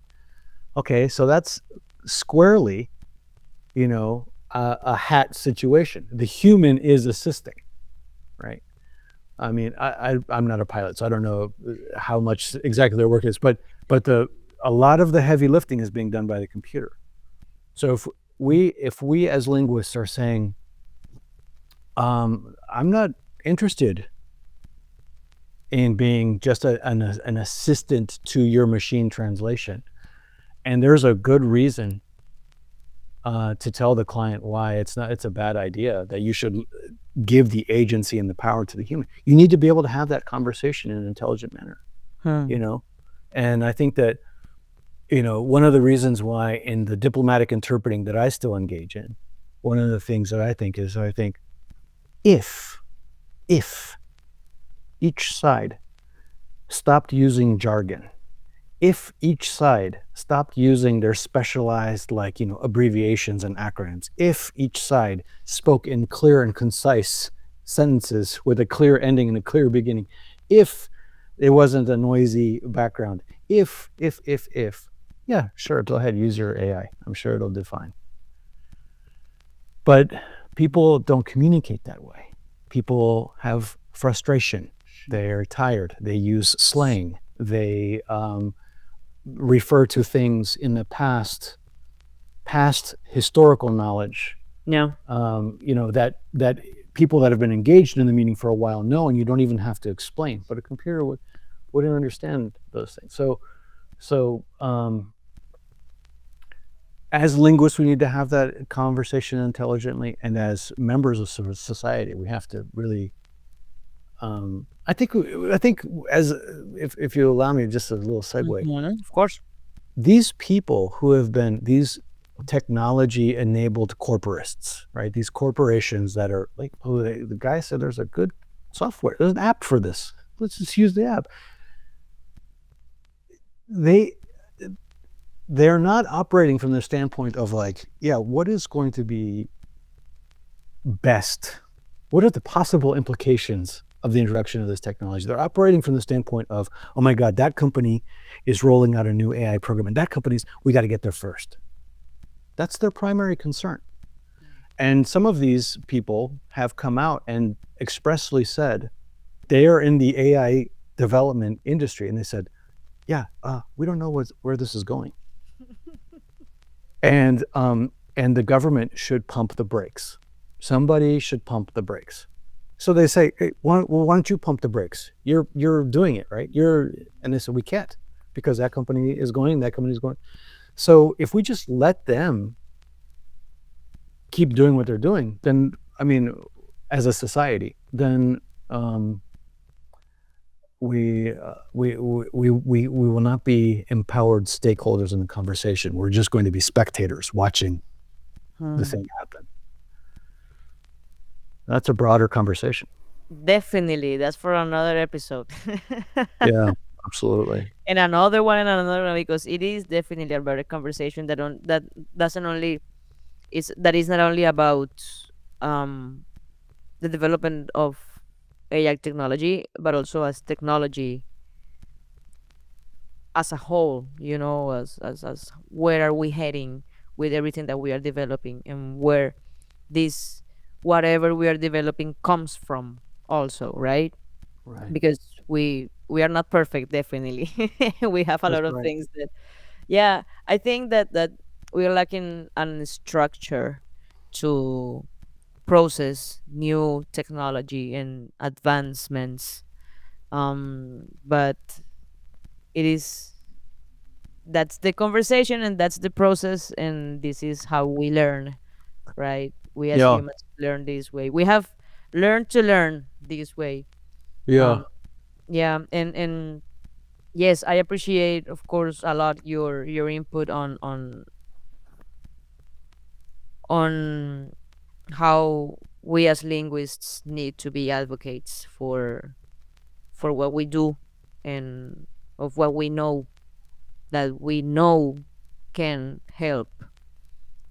Okay, so that's squarely, a hat situation. The human is assisting, right? I mean, I'm not a pilot, so I don't know how much exactly their work is, but a lot of the heavy lifting is being done by the computer. So if we as linguists are saying, I'm not interested in being just an assistant to your machine translation, and there's a good reason to tell the client why it's a bad idea, that you should give the agency and the power to the human. You need to be able to have that conversation in an intelligent manner, and I think that one of the reasons why in the diplomatic interpreting that I still engage in, one of the things that I think if each side stopped using jargon, if each side stopped using their specialized, like, abbreviations and acronyms, if each side spoke in clear and concise sentences with a clear ending and a clear beginning, if there wasn't a noisy background, if, yeah, sure, go ahead, use your AI. I'm sure it'll do fine. But people don't communicate that way. People have frustration. They're tired. They use slang. They refer to things in the past historical knowledge. Yeah. That people that have been engaged in the meeting for a while know, and you don't even have to explain. But a computer wouldn't understand those things. So as linguists, we need to have that conversation intelligently, and as members of society, we have to really. I think as if you allow me just a little segue. Of course. These people who have been these technology-enabled corporatists, right? These corporations that are like, the guy said there's a good software, there's an app for this. Let's just use the app. They're not operating from the standpoint of like, yeah, what is going to be best? What are the possible implications of the introduction of this technology? They're operating from the standpoint of, oh my God, that company is rolling out a new AI program, and we got to get there first. That's their primary concern. And some of these people have come out and expressly said they are in the AI development industry, and they said, yeah, we don't know where this is going. And the government should pump the brakes. Somebody should pump the brakes. So they say, hey, why don't you pump the brakes? You're doing it, right? And they said, we can't, because that company is going, that company is going. So if we just let them keep doing what they're doing, then, I mean, as a society, then we will not be empowered stakeholders in the conversation. We're just going to be spectators watching the thing happen. That's a broader conversation. Definitely, that's for another episode. Yeah, absolutely. And another one, because it is definitely a broader conversation that is not only about the development of AI technology, but also as technology as a whole. As where are we heading with everything that we are developing, and where this whatever we are developing comes from also, right? Right. Because we are not perfect, definitely. We have a lot of things that, yeah, I think that we are lacking a structure to process new technology and advancements. But that's the conversation, and that's the process, and this is how we learn, right? We as Yeah. humans learn this way. We have learned to learn this way. Yeah. Yeah, and yes, I appreciate, of course, a lot your input on how we as linguists need to be advocates for what we do, and of what we know that we know can help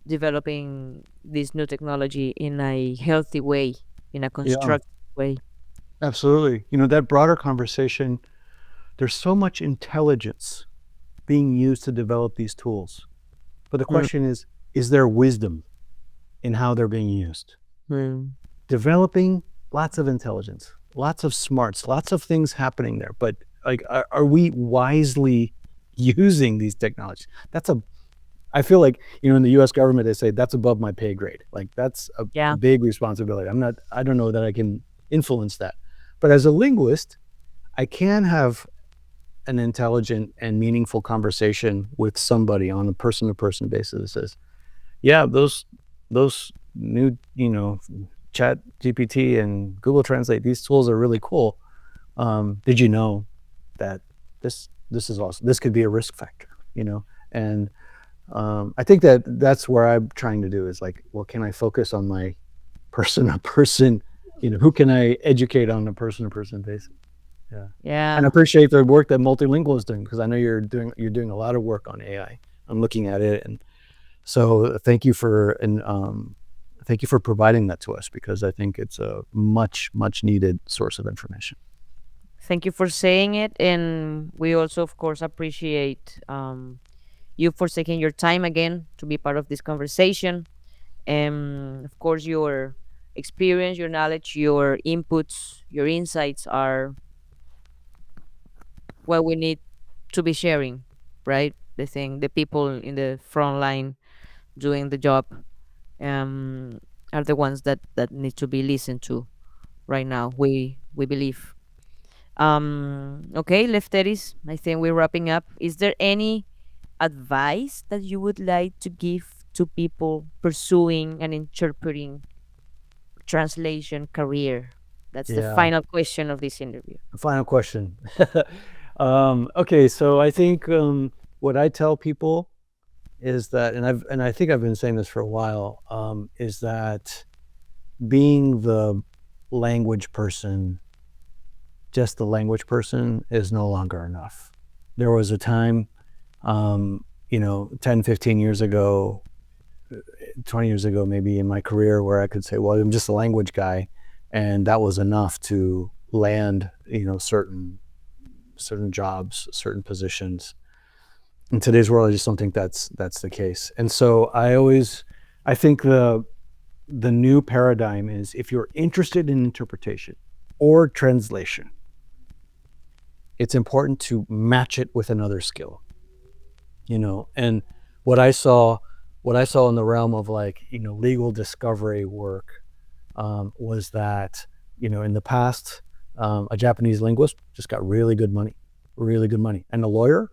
developing this new technology in a healthy way, in a constructive way. Absolutely. That broader conversation, there's so much intelligence being used to develop these tools. But the question is there wisdom in how they're being used? Developing lots of intelligence, lots of smarts, lots of things happening there. But like, are we wisely using these technologies? I feel like, in the US government, they say that's above my pay grade. Like, that's a big responsibility. I don't know that I can influence that. But as a linguist, I can have an intelligent and meaningful conversation with somebody on a person-to-person basis that says, yeah, those new, Chat GPT and Google Translate, these tools are really cool. Did you know that this is awesome? This could be a risk factor, And I think that's where I'm trying to do is like, well, can I focus on my person-to-person, who can I educate on a person-to-person basis? Yeah. Yeah. And I appreciate the work that MultiLingual is doing, because I know you're doing a lot of work on AI. I'm looking at it, and so thank you for providing that to us, because I think it's a much needed source of information. Thank you for saying it, and we also, of course, appreciate you for taking your time again to be part of this conversation. And of course, your experience, your knowledge, your inputs, your insights are what we need to be sharing, right? The people in the front line doing the job um, are the ones that need to be listened to right now. We believe. Okay, Lefteris, I think we're wrapping up. Is there any advice that you would like to give to people pursuing and interpreting translation career? That's the Yeah. final question of this interview. Final question. Okay, so I think what I tell people is that, and I think I've been saying this for a while, is that being the language person, just the language person, is no longer enough. There was a time, 10, 15 years ago, 20 years ago, maybe, in my career, where I could say, well, I'm just a language guy, and that was enough to land, certain jobs, certain positions. In today's world, I just don't think that's the case. And so I think the new paradigm is, if you're interested in interpretation or translation, it's important to match it with another skill. And what I saw in the realm of legal discovery work was that, in the past, a Japanese linguist just got really good money, and a lawyer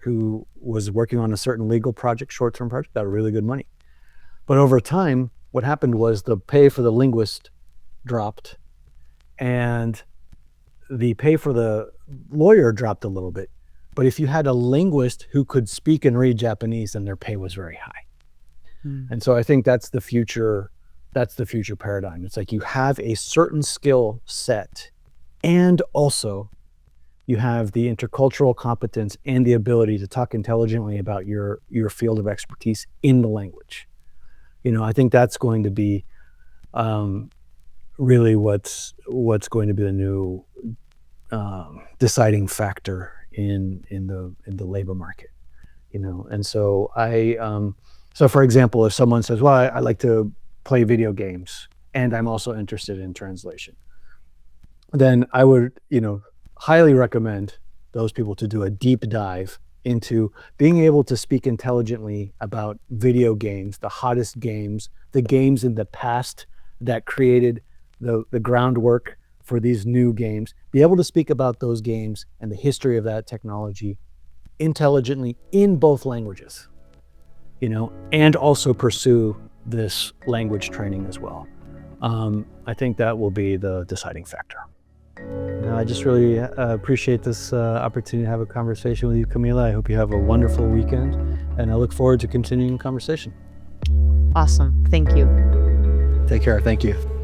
who was working on a certain legal project, short-term project, got really good money. But over time, what happened was the pay for the linguist dropped, and the pay for the lawyer dropped a little bit. But if you had a linguist who could speak and read Japanese, then their pay was very high. And so I think that's the future paradigm. It's like you have a certain skill set, and also you have the intercultural competence and the ability to talk intelligently about your field of expertise in the language. I think that's going to be really what's going to be the new deciding factor in the labor market. And so so for example, if someone says, well, I like to play video games and I'm also interested in translation, then I would highly recommend those people to do a deep dive into being able to speak intelligently about video games, the hottest games, the games in the past that created the groundwork for these new games, be able to speak about those games and the history of that technology intelligently in both languages, and also pursue this language training as well. I think that will be the deciding factor. I just really appreciate this opportunity to have a conversation with you, Camila. I hope you have a wonderful weekend, and I look forward to continuing the conversation. Awesome. Thank you. Take care. Thank you.